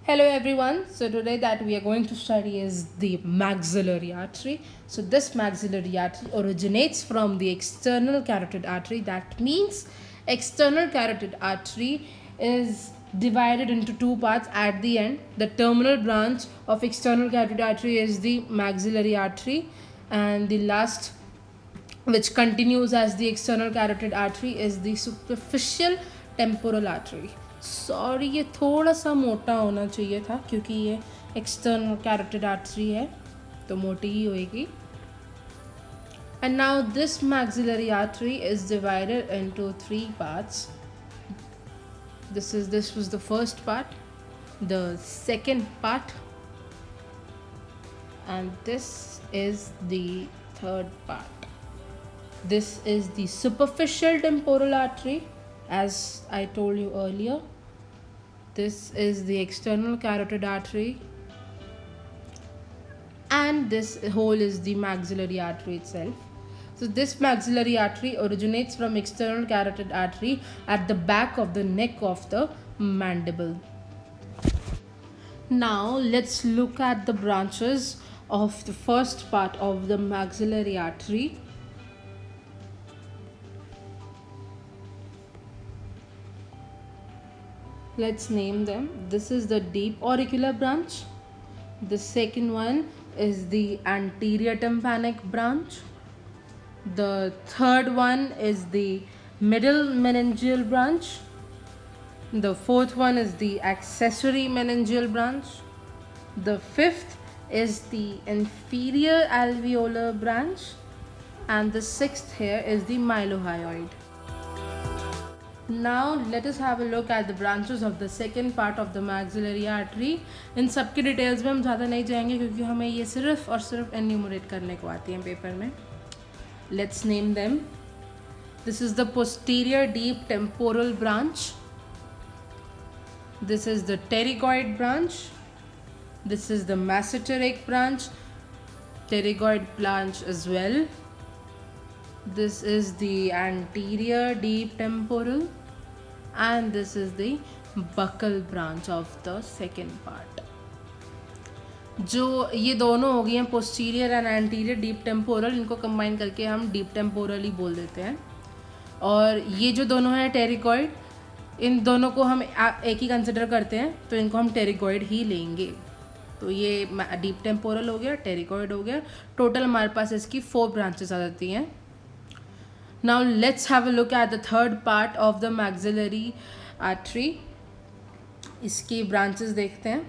Hello everyone. So today that we are going to study is the maxillary artery. So this maxillary artery originates from the external carotid artery. That means external carotid artery is divided into two parts at the end. The terminal branch of external carotid artery is the maxillary artery, and the last, which continues as the external carotid artery, is the superficial temporal artery. Sorry, ये थोड़ा सा मोटा होना चाहिए था क्योंकि ये external carotid artery है तो मोटी ही होएगी. And now this maxillary artery is divided into three parts. This was the first part, the second part, and this is the third part. This is the superficial temporal artery, as I told you earlier. This is the external carotid artery, and this whole is the maxillary artery itself. So this maxillary artery originates from external carotid artery at the back of the neck of the mandible. Now let's look at the branches of the first part of the maxillary artery. Let's name them. This is the deep auricular branch. The second one is the anterior tympanic branch. The third one is the middle meningeal branch. The fourth one is the accessory meningeal branch. The fifth is the inferior alveolar branch. And the sixth here is the mylohyoid. Now let us have a look at the branches of the second part of the maxillary artery. इन सब की details में हम ज़्यादा नहीं जाएंगे क्योंकि हमें ये सिर्फ और सिर्फ एन्यूमरेट करने को आती हैं पेपर में. Let's name them. This is the posterior deep temporal branch. This is the pterygoid branch. This is the mesenteric branch, pterygoid branch as well. This is the anterior deep temporal, and this is the buccal branch of the second part. जो ये दोनों हो गए हैं posterior and anterior deep temporal, इनको combine करके हम deep temporal ही बोल देते हैं. और ये जो दोनों हैं टेरिकॉइड, इन दोनों को हम एक ही कंसिडर करते हैं तो इनको हम टेरिकॉइड ही लेंगे. तो ये डीप टेम्पोरल हो गया, टेरिकॉइड हो गया. टोटल हमारे पास इसकी 4 ब्रांचेस आ जाती हैं. Now let's have a look at the third part of the maxillary artery. इसकी branches देखते हैं.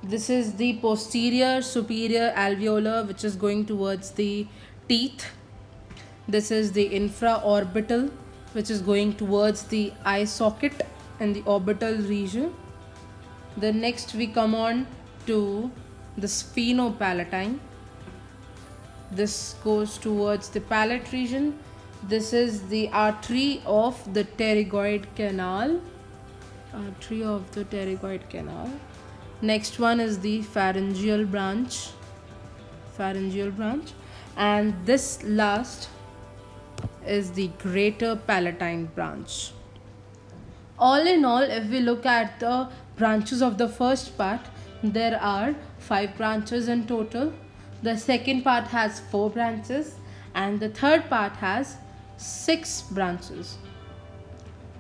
This is the posterior superior alveolar, which is going towards the teeth. This is the infraorbital, which is going towards the eye socket and the orbital region. The next we come on to the sphenopalatine. This goes towards the palate region. This is the artery of the pterygoid canal. Next one is the pharyngeal branch. And this last is the greater palatine branch. All in all, if we look at the branches of the first part, there are 5 branches in total. The second part has 4 branches, and the third part has 6 branches.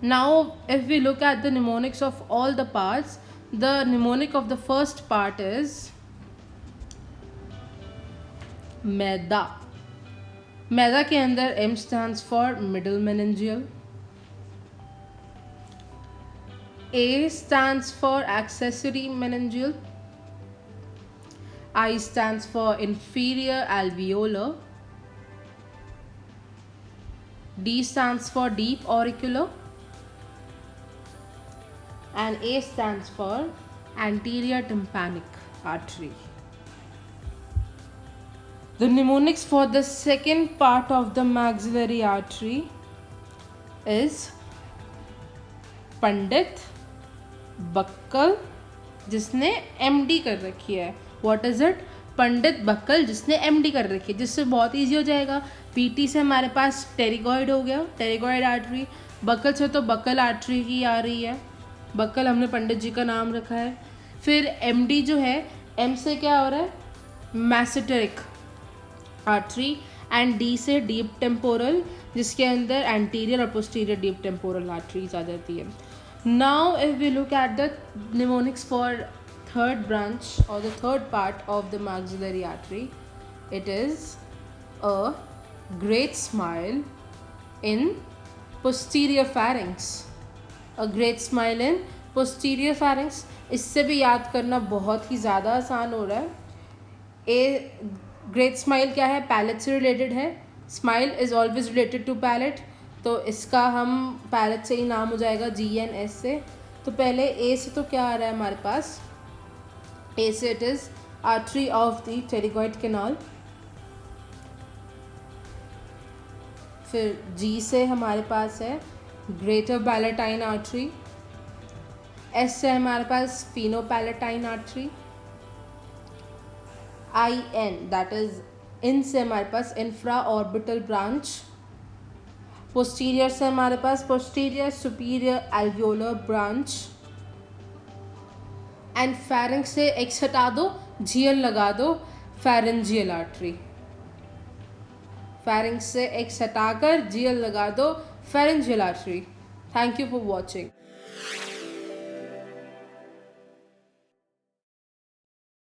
Now if we look at the mnemonics of all the parts, the mnemonic of the first part is MEDA. MEDA के अंदर M stands for middle meningeal, A stands for accessory meningeal, I stands for inferior alveolar, D stands for deep auricular, and A stands for anterior tympanic artery. The mnemonics for the second part of the maxillary artery is Pandit, buccal, जिसने MD कर रखी है. What is it? Pandit buccal जिसने MD कर रखी है, जिससे बहुत इजी हो जाएगा। पीटी से हमारे पास टेरिगॉइड हो गया, टेरिगॉइड आर्टरी। बक्कल से तो बक्कल आर्टरी ही आ रही है, बक्कल हमने पंडित जी का नाम रखा है। फिर एमडी जो है, एम से क्या हो रहा है, मैसेटेरिक आर्टरी। एंड डी से डीप टेम्पोरल, जिसके अंदर एंटीरियर और पोस्टीरियर डीप टेम्पोरल आर्टरीज आ जाती है। Now if we look at the mnemonics फॉर third branch or the third part of the maxillary artery, it is a great smile in posterior pharynx. A great smile in posterior pharynx. इससे भी याद करना बहुत ही ज़्यादा आसान हो रहा है। ए ग्रेट स्माइल क्या है, पैलेट से रिलेटेड है। Smile is always related to palate, तो इसका हम पैलेट से ही नाम हो जाएगा, GNS से। तो पहले ए से तो क्या आ रहा है हमारे पास, ए से it is artery of the pterygoid canal. फिर जी से हमारे पास है ग्रेटर पैलेटाइन आर्टरी। एस से हमारे पास sphenopalatine artery. IN that is in से हमारे पास इंफ्रा ऑर्बिटल ब्रांच। पोस्टीरियर से हमारे पास posterior superior alveolar branch. And pharynx से एक्स हटा दो, GL लगा दो, फेरेंजियल आर्टरी। फेरेंक्स से एक्स हटाकर GL लगा दो, pharyngeal artery. Thank you for watching.